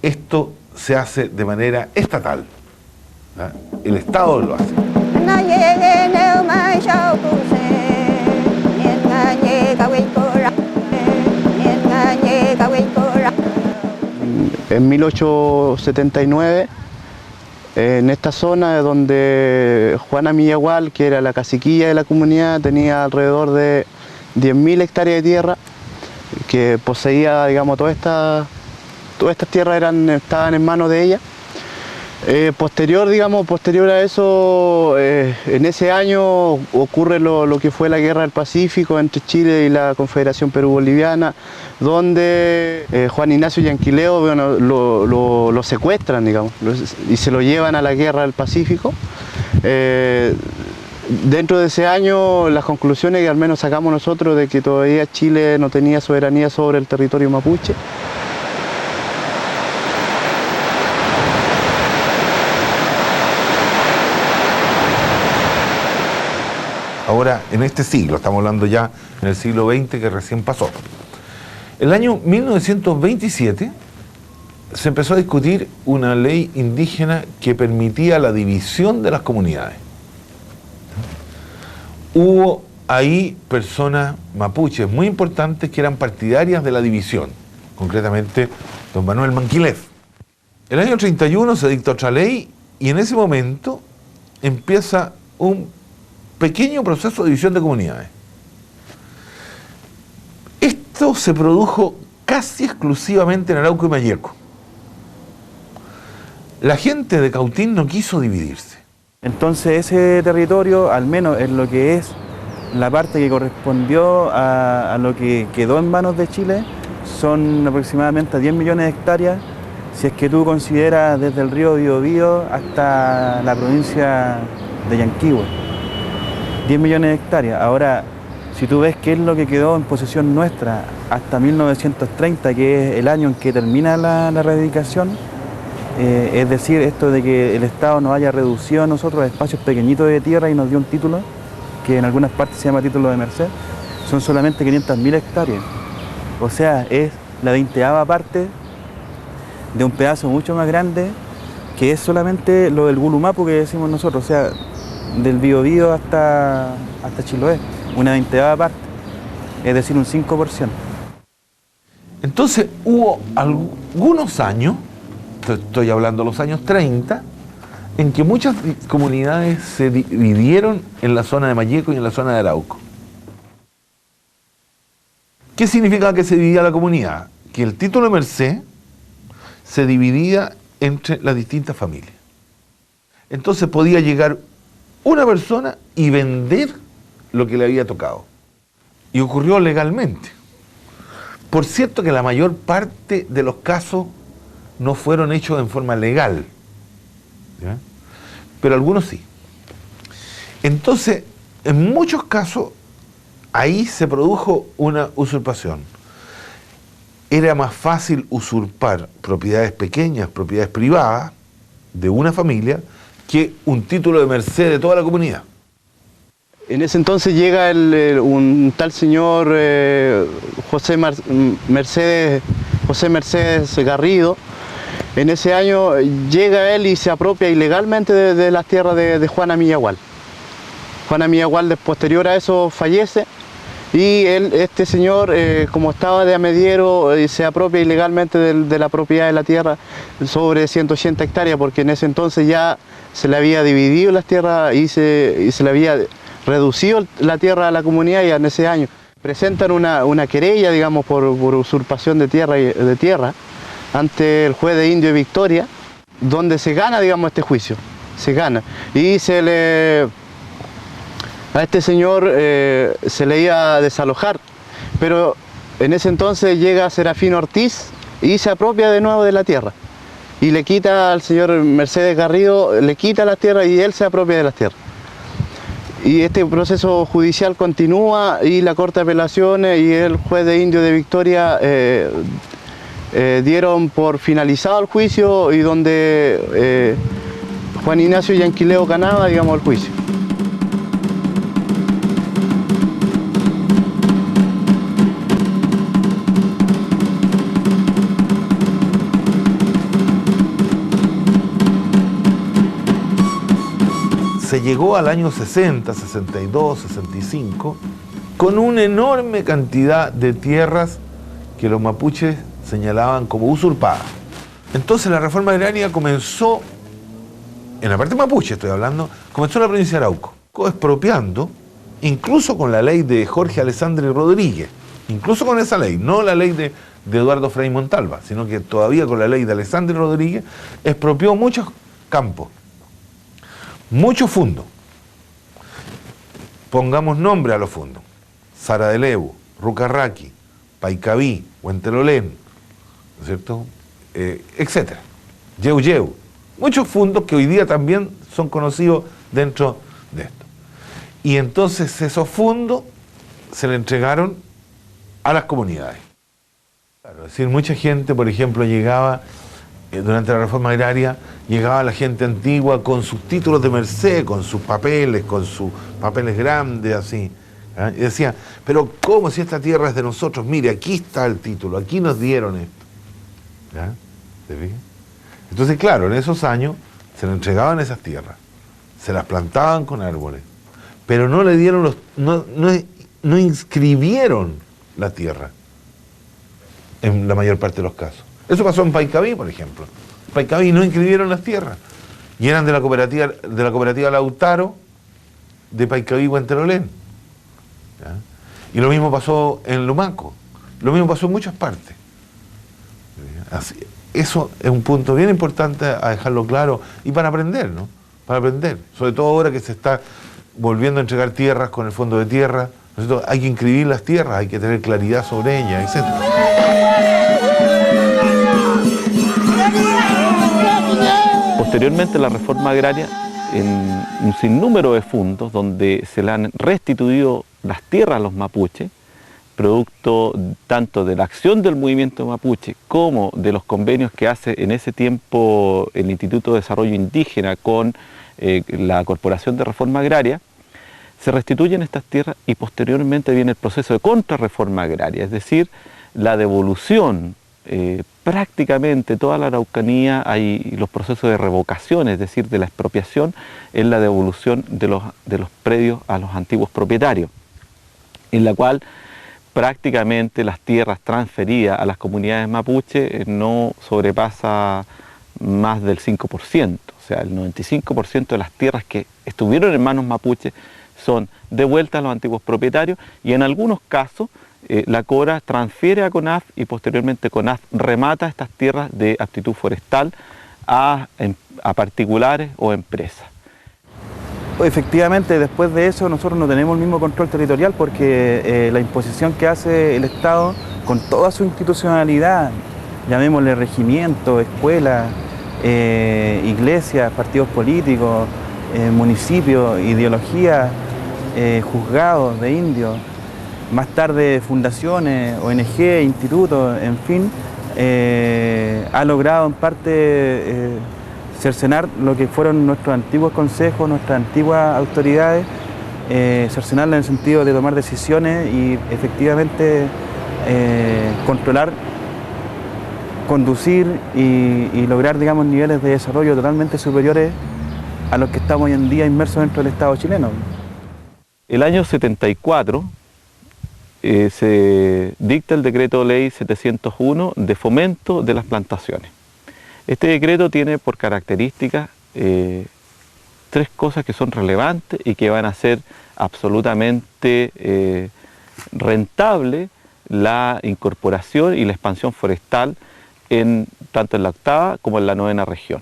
esto se hace de manera estatal. El Estado lo hace. En 1879, en esta zona donde Juana Millagual, que era la caciquilla de la comunidad, tenía alrededor de 10.000 hectáreas de tierra, que poseía, digamos, todas estas tierras estaban en manos de ella. Posterior a eso, en ese año ocurre lo que fue la Guerra del Pacífico entre Chile y la Confederación Perú-Boliviana, donde Juan Ignacio Yanquileo, bueno, lo secuestran, digamos, y se lo llevan a la Guerra del Pacífico. Dentro de ese año, las conclusiones que al menos sacamos nosotros de que todavía Chile no tenía soberanía sobre el territorio mapuche. Ahora, en este siglo, estamos hablando ya en el siglo XX que recién pasó. El año 1927 se empezó a discutir una ley indígena que permitía la división de las comunidades. Hubo ahí personas mapuches muy importantes que eran partidarias de la división, concretamente don Manuel Manquilef. El año 31 se dicta otra ley y en ese momento empieza un pequeño proceso de división de comunidades. Esto se produjo casi exclusivamente en Arauco y Malleco. La gente de Cautín no quiso dividirse. Entonces ese territorio, al menos en lo que es la parte que correspondió a lo que quedó en manos de Chile, son aproximadamente 10 millones de hectáreas, si es que tú consideras desde el río Biobío hasta la provincia de Yanquihue. 10 millones de hectáreas. Ahora, si tú ves qué es lo que quedó en posesión nuestra hasta 1930, que es el año en que termina la erradicación, es decir, esto de que el Estado nos haya reducido a nosotros a espacios pequeñitos de tierra y nos dio un título, que en algunas partes se llama título de merced, son solamente 500.000 hectáreas. O sea, es la 20ª parte de un pedazo mucho más grande, que es solamente lo del Gulumapu que decimos nosotros, o sea, del Biobío hasta Chiloé, una 20ª parte, es decir, un 5%. Entonces hubo algunos años, estoy hablando de los años 30, en que muchas comunidades se dividieron en la zona de Malleco y en la zona de Arauco. ¿Qué significaba que se dividía la comunidad? Que el título de merced se dividía entre las distintas familias. Entonces podía llegar una persona y vender lo que le había tocado. Y ocurrió legalmente. Por cierto que la mayor parte de los casos no fueron hechos en forma legal, ¿ya? Pero algunos sí. Entonces, en muchos casos, ahí se produjo una usurpación. Era más fácil usurpar propiedades pequeñas, propiedades privadas de una familia, que un título de merced de toda la comunidad. En ese entonces llega un tal señor José Mercedes Garrido. En ese año llega él y se apropia ilegalmente de las tierras de Juana Millagual. Juana Millagual, posterior a eso, fallece y este señor, como estaba de amediero, se apropia ilegalmente de la propiedad de la tierra sobre 180 hectáreas, porque en ese entonces ya se le había dividido las tierras y se le había reducido la tierra a la comunidad. Y en ese año presentan una querella, digamos, por usurpación de tierra ante el juez de Indio de Victoria, donde se gana, digamos, este juicio, se gana. Y a este señor se le iba a desalojar, pero en ese entonces llega Serafín Ortiz y se apropia de nuevo de la tierra. Y le quita al señor Mercedes Garrido, le quita las tierras y él se apropia de las tierras. Y este proceso judicial continúa y la Corte de Apelaciones y el juez de Indio de Victoria dieron por finalizado el juicio y donde Juan Ignacio Yanquileo ganaba, digamos, el juicio. se llegó al año 60, 62, 65, con una enorme cantidad de tierras que los mapuches señalaban como usurpadas. Entonces la reforma agraria comenzó, en la parte mapuche estoy hablando, comenzó en la provincia de Arauco, expropiando, incluso con la ley de Jorge Alessandri Rodríguez, incluso con esa ley, no la ley de Eduardo Frei Montalva, sino que todavía con la ley de Alessandri Rodríguez, expropió muchos campos, muchos fundos. Pongamos nombre a los fundos: Sara de Levo, Rucarraqui, Paicaví, Huentelolén, ¿no es cierto?, etcétera, Yeu Yeu, muchos fundos que hoy día también son conocidos dentro de esto. Y entonces esos fondos se le entregaron a las comunidades. Claro, es decir, mucha gente, por ejemplo, llegaba, durante la reforma agraria, llegaba la gente antigua con sus títulos de merced, con sus papeles grandes, así. ¿Eh? Y decía, pero ¿cómo si esta tierra es de nosotros? Mire, aquí está el título, aquí nos dieron esto. ¿Ya? ¿Se fijan? Entonces, claro, en esos años se le entregaban esas tierras, se las plantaban con árboles, pero no le dieron no inscribieron la tierra en la mayor parte de los casos. Eso pasó en Paicaví, por ejemplo. En Paicaví no inscribieron las tierras y eran de la cooperativa Lautaro de Paicaví Huentelolén. ¿Ya? Y lo mismo pasó en Lumaco, lo mismo pasó en muchas partes. Así, eso es un punto bien importante a dejarlo claro y para aprender, ¿no? Para aprender, sobre todo ahora que se está volviendo a entregar tierras con el fondo de tierra, ¿no? Hay que inscribir las tierras, hay que tener claridad sobre ellas, etc. Posteriormente la reforma agraria, en un sinnúmero de fondos donde se le han restituido las tierras a los mapuches, producto tanto de la acción del movimiento mapuche como de los convenios que hace en ese tiempo el Instituto de Desarrollo Indígena con la Corporación de Reforma Agraria, se restituyen estas tierras y posteriormente viene el proceso de contrarreforma agraria, es decir, la devolución, prácticamente toda la Araucanía hay los procesos de revocación, es decir, de la expropiación, es la devolución de los predios a los antiguos propietarios, en la cual prácticamente las tierras transferidas a las comunidades mapuche no sobrepasa más del 5%, o sea, el 95% de las tierras que estuvieron en manos mapuche son devueltas a los antiguos propietarios y en algunos casos la CORA transfiere a CONAF y posteriormente CONAF remata estas tierras de aptitud forestal a particulares o empresas. Efectivamente, después de eso nosotros no tenemos el mismo control territorial porque la imposición que hace el Estado con toda su institucionalidad, llamémosle regimiento, escuelas, iglesias, partidos políticos, municipios, ideologías, juzgados de indios, más tarde fundaciones, ONG, institutos, en fin, ha logrado en parte cercenar lo que fueron nuestros antiguos consejos, nuestras antiguas autoridades, cercenarlas en el sentido de tomar decisiones y efectivamente controlar, conducir y lograr, digamos, niveles de desarrollo totalmente superiores a los que estamos hoy en día inmersos dentro del Estado chileno. El año 74 se dicta el decreto ley 701 de fomento de las plantaciones. Este decreto tiene por características tres cosas que son relevantes y que van a hacer absolutamente rentable la incorporación y la expansión forestal tanto en la octava como en la novena región.